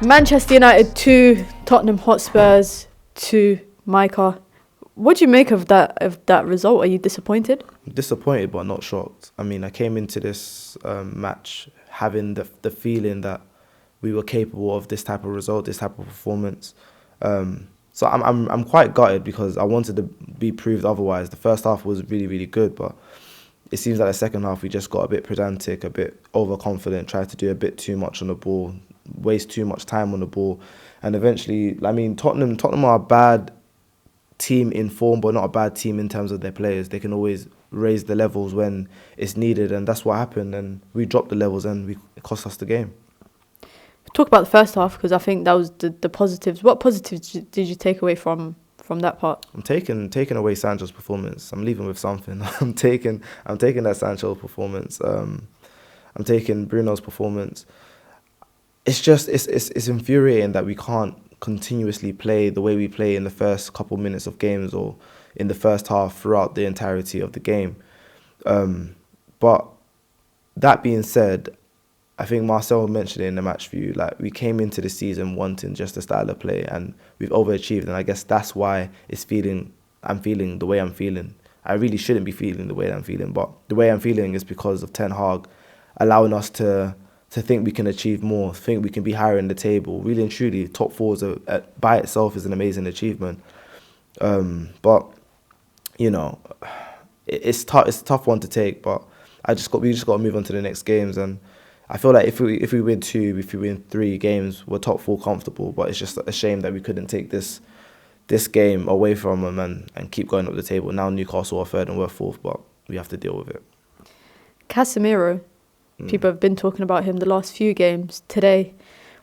Manchester United 2, Tottenham Hotspurs 2, Micah. What do you make of that result? Are you disappointed? Disappointed but not shocked. I mean, I came into this match having the feeling that we were capable of this type of result, this type of performance. So I'm quite gutted because I wanted to be proved otherwise. The first half was really, really good, but it seems like the second half we just got a bit pedantic, a bit overconfident, tried to do a bit too much on the ball, waste too much time on the ball, and eventually, I mean, Tottenham are a bad team in form, but not a bad team in terms of their players. They can always raise the levels when it's needed, and that's what happened. And we dropped the levels, and it cost us the game. Talk about the first half, because I think that was the positives. What positives did you take away from that part? I'm taking away Sancho's performance. I'm leaving with something. I'm taking that Sancho performance. I'm taking Bruno's performance. It's just it's infuriating that we can't continuously play the way we play in the first couple minutes of games or in the first half throughout the entirety of the game. But that being said, I think Marcel mentioned it in the match view, like we came into the season wanting just a style of play and we've overachieved, and I guess that's why I'm feeling the way I'm feeling. I really shouldn't be feeling the way I'm feeling, but the way I'm feeling is because of Ten Hag allowing us to think we can achieve more, think we can be higher in the table. Really and truly, top four by itself is an amazing achievement. But you know, it's tough one to take. But we just got to move on to the next games, and I feel like if we win 2, if we win 3 games, we're top 4 comfortable. But it's just a shame that we couldn't take this game away from them and keep going up the table. Now Newcastle are 3rd and we're 4th, but we have to deal with it. Casemiro, people have been talking about him the last few games. Today,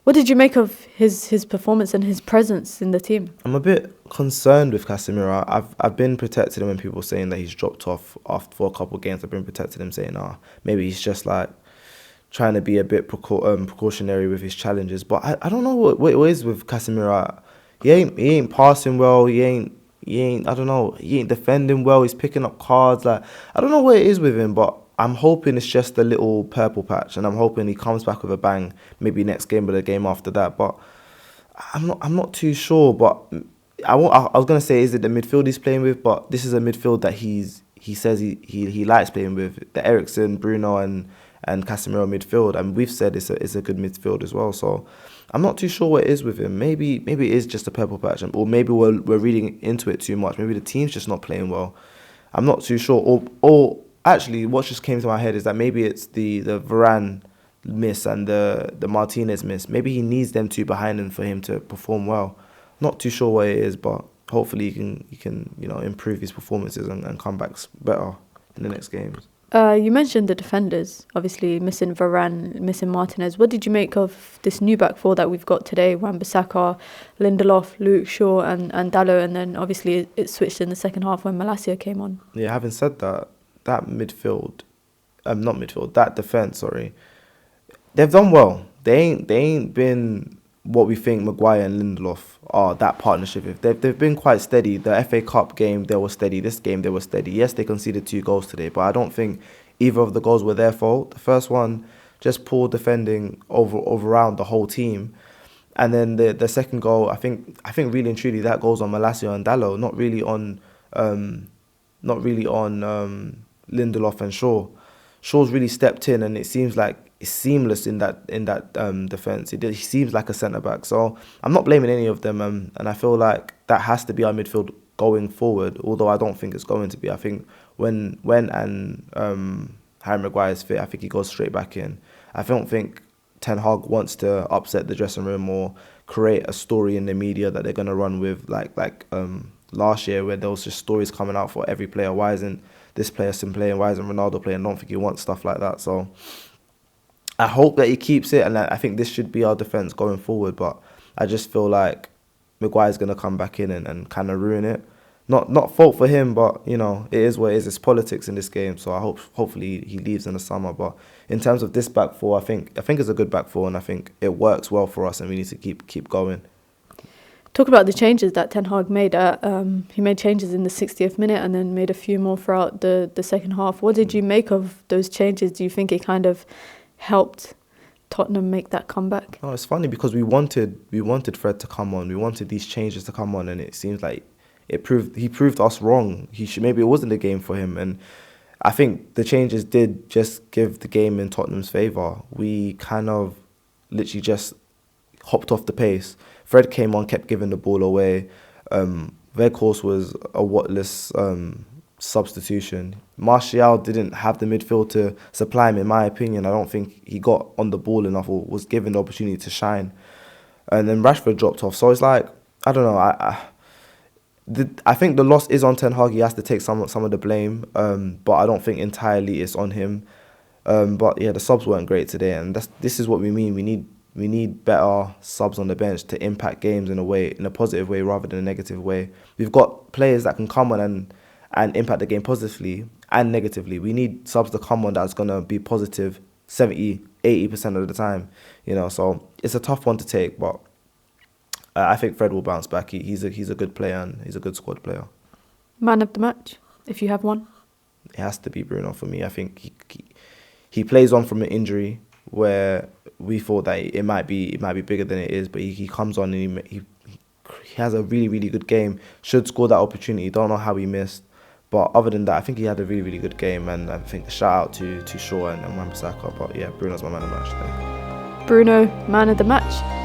what did you make of his performance and his presence in the team? I'm a bit concerned with Casemiro. I've been protecting him when people are saying that he's dropped off for a couple of games. I've been protecting him, saying, maybe he's just like trying to be a bit precautionary with his challenges. But I don't know what it is with Casemiro. He ain't passing well. He ain't I don't know. He ain't defending well. He's picking up cards. Like, I don't know what it is with him, but I'm hoping it's just a little purple patch, and I'm hoping he comes back with a bang. Maybe next game, but the game after that. But I'm not too sure. But I was gonna say, is it the midfield he's playing with? But this is a midfield that he says he likes playing with. The Eriksen, Bruno, and Casemiro midfield, and we've said it's a good midfield as well. So I'm not too sure what it is with him. Maybe it is just a purple patch, or maybe we're reading into it too much. Maybe the team's just not playing well. I'm not too sure. Or actually, what just came to my head is that maybe it's the Varane miss and the Martinez miss. Maybe he needs them two behind him for him to perform well. Not too sure what it is, but hopefully he can improve his performances and come back better in the next games. You mentioned the defenders, obviously missing Varane, missing Martinez. What did you make of this new back four that we've got today? Wan-Bissaka, Lindelof, Luke Shaw and Dalot, and then obviously it switched in the second half when Malacia came on. Yeah, having said that that defence, sorry, they've done well. They ain't been what we think Maguire and Lindelof are, that partnership. If they've been quite steady. The FA Cup game, they were steady. This game, they were steady. Yes, they conceded 2 goals today, but I don't think either of the goals were their fault. The first one, just poor defending over around the whole team. And then the second goal, I think really and truly that goes on Malacia and Dalot, not really on Lindelof and Shaw. Shaw's really stepped in, and it seems like it's seamless in that defence. He seems like a centre-back. So I'm not blaming any of them, and I feel like that has to be our midfield going forward, although I don't think it's going to be. I think when Harry Maguire is fit, I think he goes straight back in. I don't think Ten Hag wants to upset the dressing room or create a story in the media that they're going to run with like last year, where there was just stories coming out for every player. Why isn't this player still playing? Why isn't Ronaldo playing? I don't think he wants stuff like that. So I hope that he keeps it, and I think this should be our defence going forward. But I just feel like Maguire's going to come back in and kind of ruin it. Not fault for him, but it is what it is. It's politics in this game, so hopefully he leaves in the summer. But in terms of this back four, I think it's a good back four, and I think it works well for us, and we need to keep going. Talk about the changes that Ten Hag made. He made changes in the 60th minute and then made a few more throughout the second half. What did you make of those changes? Do you think it kind of helped Tottenham make that comeback? No, it's funny because we wanted Fred to come on. We wanted these changes to come on, and it seems like he proved us wrong. Maybe it wasn't the game for him, and I think the changes did just give the game in Tottenham's favour. We kind of literally just hopped off the pace. Fred came on, kept giving the ball away. Weghorst was a whatless substitution. Martial didn't have the midfield to supply him, in my opinion. I don't think he got on the ball enough or was given the opportunity to shine. And then Rashford dropped off. So it's like, I don't know. I think the loss is on Ten Hag. He has to take some of the blame, but I don't think entirely it's on him. But yeah, the subs weren't great today, and this is what we mean. We need better subs on the bench to impact games in a positive way rather than a negative way. We've got players that can come on and impact the game positively and negatively. We need subs to come on that's gonna be positive 70-80% of the time. So it's a tough one to take, but I think Fred will bounce back. He's a good player and he's a good squad player. Man of the match, if you have one? It has to be Bruno for me. I think he plays on from an injury where we thought that it might be bigger than it is, but he comes on and he has a really, really good game. Should score that opportunity. Don't know how he missed. But other than that, I think he had a really, really good game, and I think shout out to Shaw and Wan-Bissaka. But yeah, Bruno's my man of the match today. Bruno, man of the match.